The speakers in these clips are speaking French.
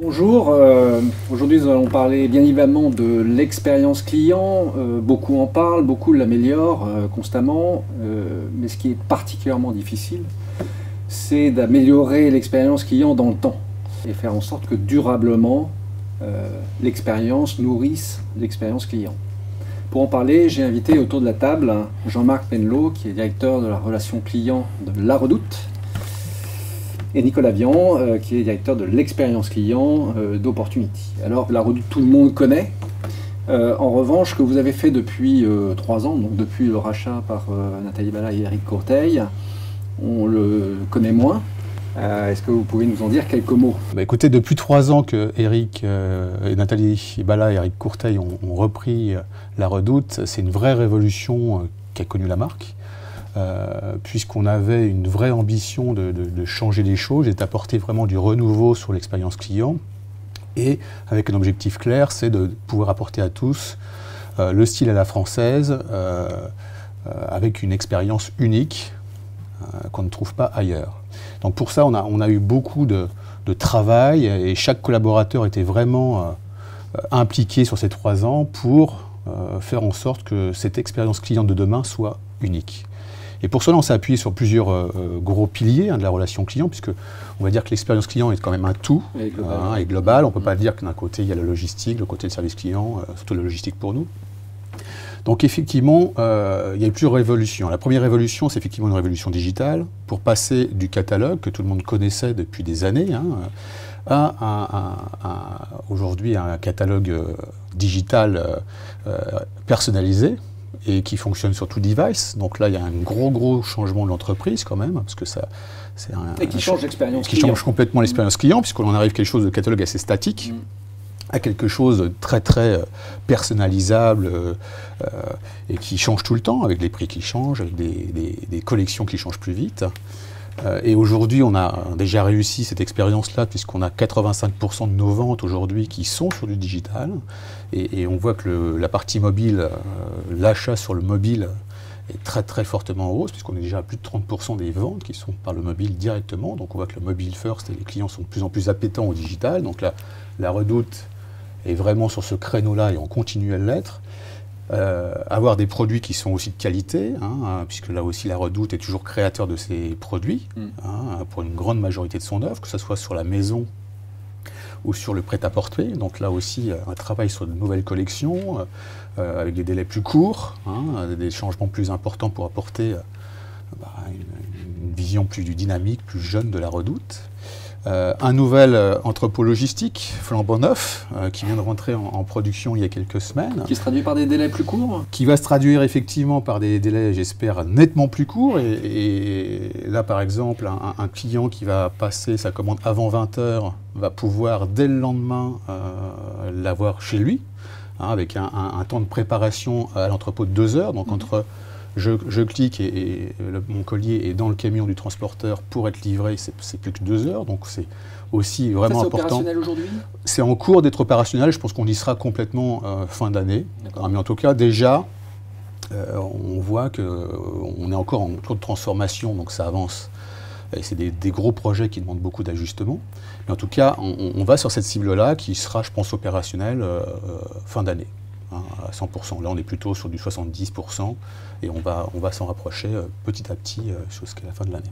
Bonjour, aujourd'hui nous allons parler bien évidemment de l'expérience client. Beaucoup en parlent, beaucoup l'améliorent constamment, mais ce qui est particulièrement difficile, c'est d'améliorer l'expérience client dans le temps et faire en sorte que durablement l'expérience nourrisse l'expérience client. Pour en parler, j'ai invité autour de la table Jean-Marc Penelot, qui est directeur de la relation client de La Redoute, et Nicolas Vian, qui est directeur de l'expérience client d'Opportunity. Alors, La Redoute, tout le monde connaît. En revanche, ce que vous avez fait depuis 3 ans, donc depuis le rachat par Nathalie Bala et Éric Courteil, on le connaît moins. Est-ce que vous pouvez nous en dire quelques mots? Écoutez, depuis 3 ans que Éric et Nathalie Bala et Éric Courteil ont repris La Redoute, c'est une vraie révolution qu'a connue la marque. Puisqu'on avait une vraie ambition de changer les choses et d'apporter vraiment du renouveau sur l'expérience client, et avec un objectif clair, c'est de pouvoir apporter à tous le style à la française, avec une expérience unique qu'on ne trouve pas ailleurs. Donc pour ça, on a eu beaucoup de travail, et chaque collaborateur était vraiment impliqué sur ces 3 ans pour faire en sorte que cette expérience client de demain soit unique. Et pour cela, on s'est appuyé sur plusieurs gros piliers de la relation client, puisque on va dire que l'expérience client est quand même un tout, et global. On ne peut pas dire que d'un côté, il y a la logistique, le côté de service client, surtout la logistique pour nous. Donc effectivement, il y a eu plusieurs révolutions. La première révolution, c'est effectivement une révolution digitale, pour passer du catalogue, que tout le monde connaissait depuis des années, à aujourd'hui un catalogue digital personnalisé, et qui fonctionne sur tout device. Donc là, il y a un gros changement de l'entreprise quand même, parce que ça, c'est et qui change l'expérience client. Qui change complètement l'expérience client, puisqu'on en arrive à quelque chose de catalogue assez statique, à quelque chose de très personnalisable, et qui change tout le temps, avec des prix qui changent, avec des collections qui changent plus vite. Et aujourd'hui, on a déjà réussi cette expérience-là, puisqu'on a 85% de nos ventes aujourd'hui qui sont sur du digital. Et on voit que la partie mobile, l'achat sur le mobile est très fortement en hausse, puisqu'on est déjà à plus de 30% des ventes qui sont par le mobile directement. Donc on voit que le mobile first et les clients sont de plus en plus appétents au digital. Donc là, La Redoute est vraiment sur ce créneau-là et on continue à l'être. Avoir des produits qui sont aussi de qualité, puisque là aussi La Redoute est toujours créateur de ses produits, pour une grande majorité de son offre, que ce soit sur la maison ou sur le prêt-à-porter. Donc là aussi, un travail sur de nouvelles collections, avec des délais plus courts, des changements plus importants pour apporter une vision plus dynamique, plus jeune de La Redoute. Un nouvel entrepôt logistique, flambant neuf, qui vient de rentrer en production il y a quelques semaines. Qui se traduit par des délais plus courts? Qui va se traduire effectivement par des délais, j'espère, nettement plus courts. Et là, par exemple, un client qui va passer sa commande avant 20 h va pouvoir, dès le lendemain, l'avoir chez lui, avec un temps de préparation à l'entrepôt de 2 heures. Donc entre je clique et mon collier est dans le camion du transporteur pour être livré, c'est plus que 2 heures, donc c'est aussi vraiment important. C'est opérationnel aujourd'hui? C'est en cours d'être opérationnel, je pense qu'on y sera complètement fin d'année. Mais en tout cas, déjà, on voit qu'on est encore en cours de transformation, donc ça avance. Et c'est des gros projets qui demandent beaucoup d'ajustements. Mais en tout cas, on va sur cette cible-là qui sera, je pense, opérationnelle fin d'année. À 100%. Là, on est plutôt sur du 70% et on va s'en rapprocher petit à petit jusqu'à la fin de l'année.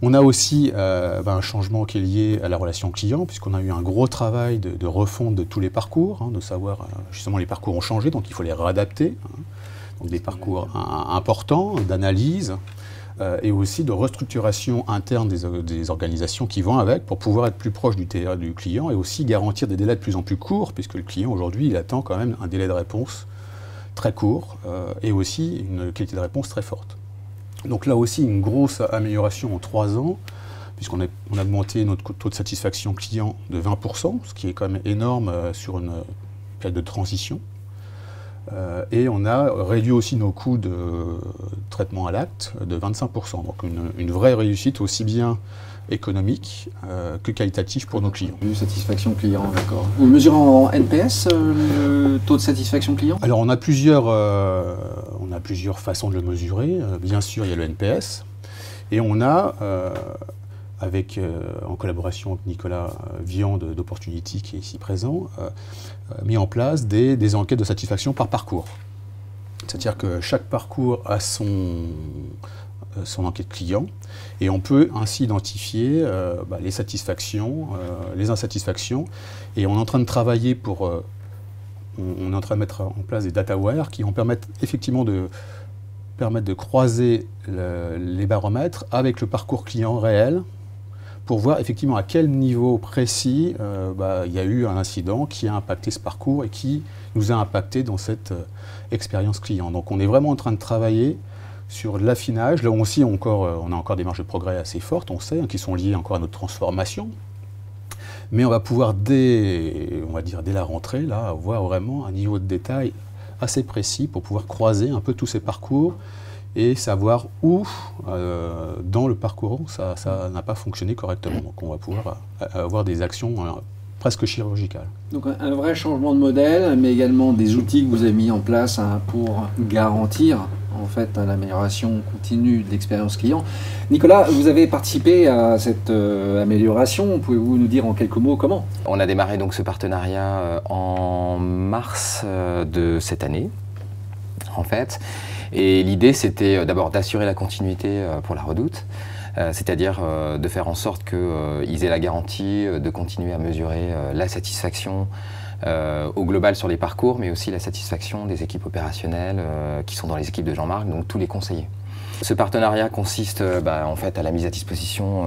On a aussi un changement qui est lié à la relation client, puisqu'on a eu un gros travail de refonte de tous les parcours, de savoir, justement, les parcours ont changé, donc il faut les réadapter. Donc des parcours importants, d'analyse, et aussi de restructuration interne des organisations qui vont avec, pour pouvoir être plus proche du client et aussi garantir des délais de plus en plus courts, puisque le client aujourd'hui il attend quand même un délai de réponse très court et aussi une qualité de réponse très forte. Donc là aussi une grosse amélioration en 3 ans, puisqu'on a augmenté notre taux de satisfaction client de 20%, ce qui est quand même énorme sur une période de transition. Et on a réduit aussi nos coûts de traitement à l'acte de 25%. Donc une vraie réussite aussi bien économique que qualitative pour nos clients. Satisfaction client, d'accord. Vous mesurez en NPS le taux de satisfaction client? Alors on a plusieurs façons de le mesurer. Bien sûr, il y a le NPS. Et on a en collaboration avec Nicolas Vian d'Opportunity, qui est ici présent, mis en place des enquêtes de satisfaction par parcours. C'est-à-dire que chaque parcours a son enquête client, et on peut ainsi identifier les satisfactions, les insatisfactions, et on est en train de travailler on est en train de mettre en place des dataware qui vont permettre effectivement de croiser les baromètres avec le parcours client réel, pour voir effectivement à quel niveau précis il y a eu un incident qui a impacté ce parcours et qui nous a impacté dans cette expérience client. Donc on est vraiment en train de travailler sur l'affinage. Là aussi, on a encore des marges de progrès assez fortes, on sait, qui sont liées encore à notre transformation. Mais on va pouvoir, dès la rentrée, là, avoir vraiment un niveau de détail assez précis pour pouvoir croiser un peu tous ces parcours et savoir où, dans le parcours, ça n'a pas fonctionné correctement. Donc on va pouvoir avoir des actions presque chirurgicales. Donc un vrai changement de modèle, mais également des outils que vous avez mis en place pour garantir en fait l'amélioration continue de l'expérience client. Nicolas, vous avez participé à cette amélioration. Pouvez-vous nous dire en quelques mots comment? On a démarré donc ce partenariat en mars de cette année, en fait. Et l'idée, c'était d'abord d'assurer la continuité pour la Redoute, c'est-à-dire de faire en sorte qu'ils aient la garantie de continuer à mesurer la satisfaction au global sur les parcours, mais aussi la satisfaction des équipes opérationnelles qui sont dans les équipes de Jean-Marc, donc tous les conseillers. Ce partenariat consiste en fait à la mise à disposition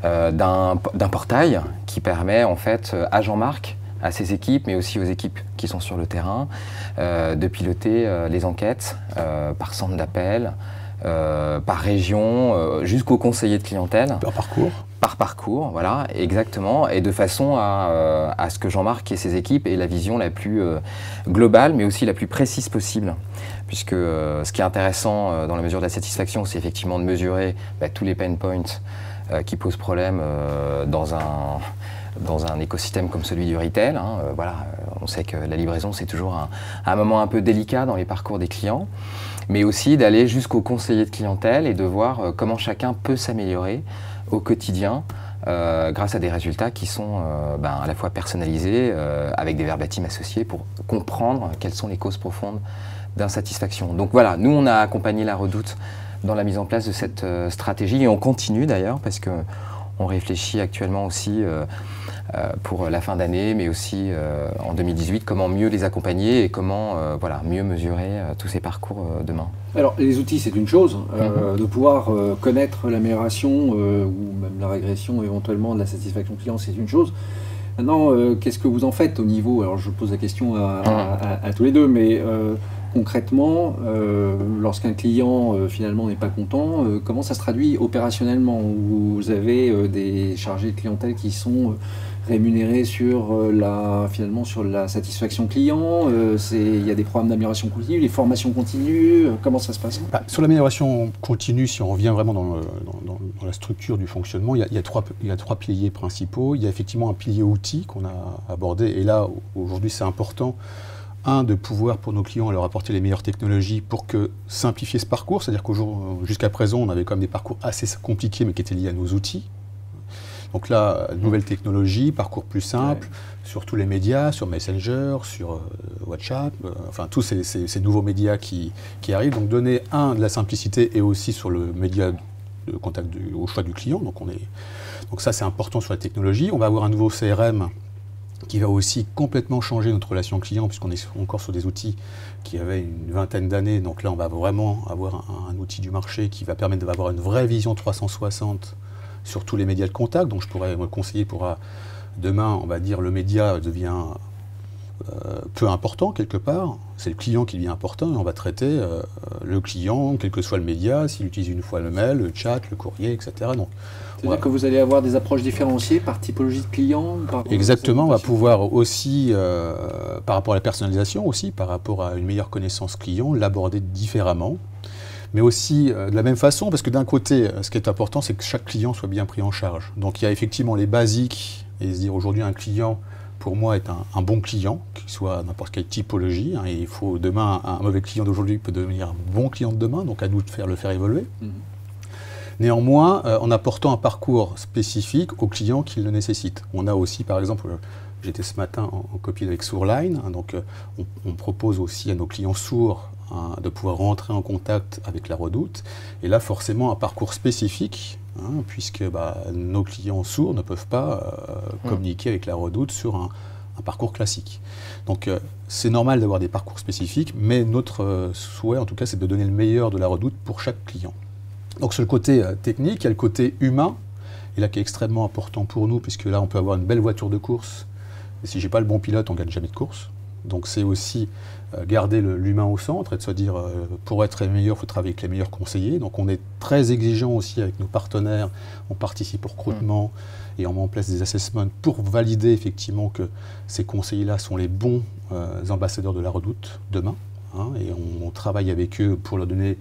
d'un portail qui permet en fait à Jean-Marc, à ses équipes, mais aussi aux équipes qui sont sur le terrain, de piloter les enquêtes par centre d'appel, par région, jusqu'aux conseillers de clientèle. Par parcours. Par parcours, voilà, exactement, et de façon à ce que Jean-Marc et ses équipes aient la vision la plus globale, mais aussi la plus précise possible. Puisque ce qui est intéressant dans la mesure de la satisfaction, c'est effectivement de mesurer tous les pain points qui posent problème dans un écosystème comme celui du retail. On sait que la livraison, c'est toujours un moment un peu délicat dans les parcours des clients, mais aussi d'aller jusqu'au conseiller de clientèle et de voir comment chacun peut s'améliorer au quotidien grâce à des résultats qui sont à la fois personnalisés, avec des verbatims associés pour comprendre quelles sont les causes profondes d'insatisfaction. Donc voilà, nous on a accompagné la Redoute dans la mise en place de cette stratégie, et on continue d'ailleurs parce que on réfléchit actuellement aussi pour la fin d'année, mais aussi en 2018, comment mieux les accompagner et comment mieux mesurer tous ces parcours demain. Alors les outils, c'est une chose, de pouvoir connaître l'amélioration ou même la régression éventuellement de la satisfaction client, c'est une chose. Maintenant, qu'est-ce que vous en faites au niveau, alors je pose la question à tous les deux, mais concrètement, lorsqu'un client finalement n'est pas content, comment ça se traduit opérationnellement? Vous avez des chargés de clientèle qui sont rémunérés sur sur la satisfaction client, il y a des programmes d'amélioration continue, les formations continues, comment ça se passe? Sur l'amélioration continue, si on revient vraiment dans la structure du fonctionnement, il y a trois piliers principaux. Il y a effectivement un pilier outil qu'on a abordé, et là aujourd'hui c'est important. De pouvoir pour nos clients leur apporter les meilleures technologies pour simplifier ce parcours, c'est-à-dire jusqu'à présent on avait quand même des parcours assez compliqués mais qui étaient liés à nos outils. Donc là, nouvelles technologies, parcours plus simples, sur tous les médias, sur Messenger, sur WhatsApp, tous ces nouveaux médias qui arrivent. Donc donner de la simplicité et aussi sur le média de contact au choix du client. Donc ça c'est important sur la technologie. On va avoir un nouveau CRM qui va aussi complètement changer notre relation client, puisqu'on est encore sur des outils qui avaient une vingtaine d'années. Donc là, on va vraiment avoir un outil du marché qui va permettre d'avoir une vraie vision 360 sur tous les médias de contact. Donc je pourrais me conseiller demain, on va dire, le média devient peu important quelque part. C'est le client qui devient important et on va traiter le client, quel que soit le média, s'il utilise une fois le mail, le chat, le courrier, etc. Donc, c'est-à-dire que vous allez avoir des approches différenciées par typologie de client? Exactement, on va pouvoir aussi, par rapport à la personnalisation aussi, par rapport à une meilleure connaissance client, l'aborder différemment. Mais aussi de la même façon, parce que d'un côté, ce qui est important, c'est que chaque client soit bien pris en charge. Donc il y a effectivement les basiques, et se dire aujourd'hui un client, pour moi, est un bon client, qu'il soit n'importe quelle typologie. Et il faut demain, un mauvais client d'aujourd'hui peut devenir un bon client de demain, donc à nous de le faire évoluer. Néanmoins, en apportant un parcours spécifique aux clients qui le nécessitent. On a aussi, par exemple, j'étais ce matin en copie avec Sourline, hein, donc on propose aussi à nos clients sourds de pouvoir rentrer en contact avec la Redoute. Et là, forcément, un parcours spécifique, hein, puisque nos clients sourds ne peuvent pas communiquer avec la Redoute sur un parcours classique. Donc c'est normal d'avoir des parcours spécifiques, mais notre souhait, en tout cas, c'est de donner le meilleur de la Redoute pour chaque client. Donc sur le côté technique, il y a le côté humain, et là qui est extrêmement important pour nous, puisque là, on peut avoir une belle voiture de course, et si je n'ai pas le bon pilote, on ne gagne jamais de course. Donc c'est aussi garder l'humain au centre et de se dire, pour être meilleur, il faut travailler avec les meilleurs conseillers. Donc on est très exigeant aussi avec nos partenaires, on participe au recrutement et on met en place des assessments pour valider effectivement que ces conseillers-là sont les bons ambassadeurs de la Redoute demain. Hein, et on travaille avec eux pour leur donner,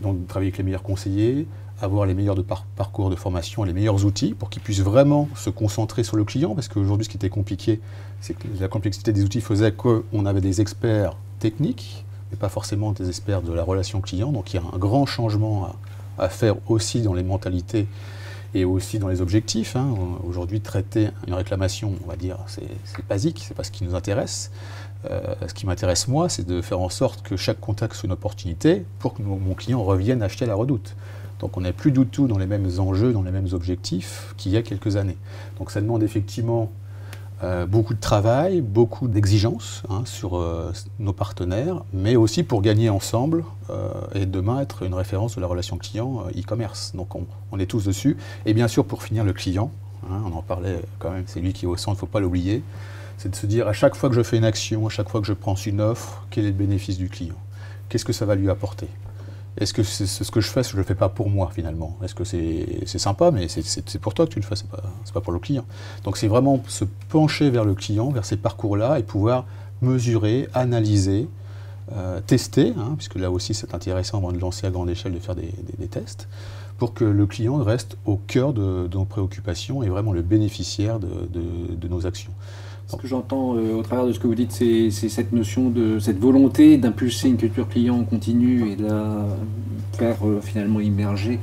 donc travailler avec les meilleurs conseillers, avoir les meilleurs parcours de formation, les meilleurs outils pour qu'ils puissent vraiment se concentrer sur le client, parce qu'aujourd'hui, ce qui était compliqué, c'est que la complexité des outils faisait qu'on avait des experts techniques, mais pas forcément des experts de la relation client. Donc il y a un grand changement à faire aussi dans les mentalités et aussi dans les objectifs. Hein. Aujourd'hui, traiter une réclamation, on va dire, c'est basique, c'est pas ce qui nous intéresse. Ce qui m'intéresse moi, c'est de faire en sorte que chaque contact soit une opportunité pour que mon client revienne acheter à la Redoute. Donc on n'est plus du tout dans les mêmes enjeux, dans les mêmes objectifs qu'il y a quelques années. Donc ça demande effectivement beaucoup de travail, beaucoup d'exigences sur nos partenaires, mais aussi pour gagner ensemble et demain être une référence de la relation client e-commerce. Donc on est tous dessus. Et bien sûr, pour finir, le client, on en parlait quand même, c'est lui qui est au centre, il ne faut pas l'oublier, c'est de se dire à chaque fois que je fais une action, à chaque fois que je prends une offre, quel est le bénéfice du client? Qu'est-ce que ça va lui apporter? Est-ce que c'est ce que je fais, je ne le fais pas pour moi finalement? Est-ce que c'est sympa, mais c'est pour toi que tu le fais, c'est pas pour le client. Donc c'est vraiment se pencher vers le client, vers ces parcours-là et pouvoir mesurer, analyser, tester, puisque là aussi c'est intéressant avant de lancer à grande échelle de faire des tests, pour que le client reste au cœur de nos préoccupations et vraiment le bénéficiaire de nos actions. Ce que j'entends au travers de ce que vous dites, c'est cette notion cette volonté d'impulser une culture client continue et de la faire finalement immerger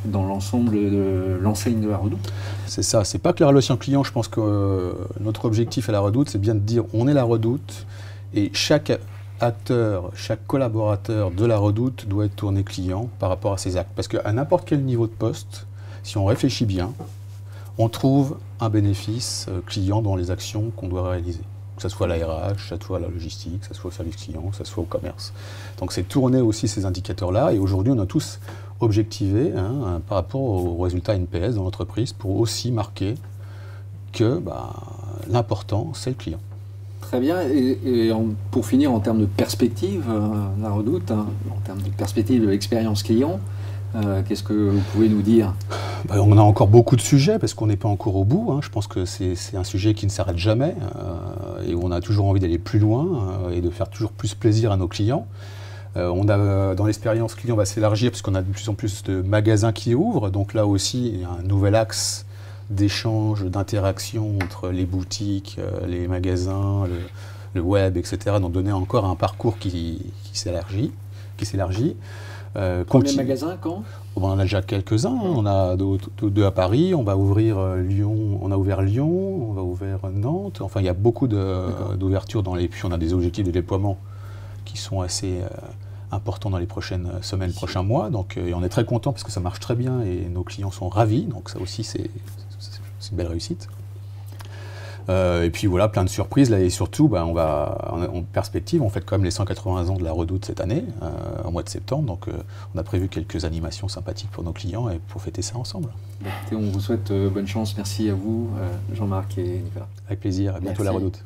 dans l'ensemble de l'enseigne de la Redoute. C'est ça, c'est pas que la relation client, je pense que notre objectif à la Redoute, c'est bien de dire on est la Redoute et chaque acteur, chaque collaborateur de la Redoute doit être tourné client par rapport à ses actes. Parce qu'à n'importe quel niveau de poste, si on réfléchit bien, on trouve un bénéfice client dans les actions qu'on doit réaliser. Que ce soit la RH, que ce soit la logistique, que ce soit au service client, que ce soit au commerce. Donc c'est tourner aussi ces indicateurs-là. Et aujourd'hui, on a tous objectivé par rapport aux résultats NPS dans l'entreprise pour aussi marquer que l'important, c'est le client. Très bien. Et pour finir, en termes de perspective, la Redoute, en termes de perspective de l'expérience client, qu'est-ce que vous pouvez nous dire? On a encore beaucoup de sujets parce qu'on n'est pas encore au bout. Je pense que c'est un sujet qui ne s'arrête jamais et on a toujours envie d'aller plus loin et de faire toujours plus plaisir à nos clients. Dans l'expérience client, on va s'élargir parce qu'on a de plus en plus de magasins qui ouvrent. Donc là aussi, il y a un nouvel axe d'échange, d'interaction entre les boutiques, les magasins, le web, etc. Donc donner encore un parcours qui s'élargit. Combien de magasins quand? On en a déjà quelques-uns. On a deux à Paris. On va ouvrir Lyon. On a ouvert Lyon. On va ouvrir Nantes. Enfin, il y a beaucoup d'ouvertures dans les. Puis on a des objectifs de déploiement qui sont assez importants dans les prochaines semaines, prochains mois. Donc, et on est très content parce que ça marche très bien et nos clients sont ravis. Donc ça aussi, c'est une belle réussite. Et puis voilà, plein de surprises là, et surtout en perspective, on fête quand même les 180 ans de la Redoute cette année, au mois de septembre, donc on a prévu quelques animations sympathiques pour nos clients et pour fêter ça ensemble. On vous souhaite bonne chance, merci à vous Jean-Marc et Nicolas. Avec plaisir, à bientôt. Merci. La Redoute.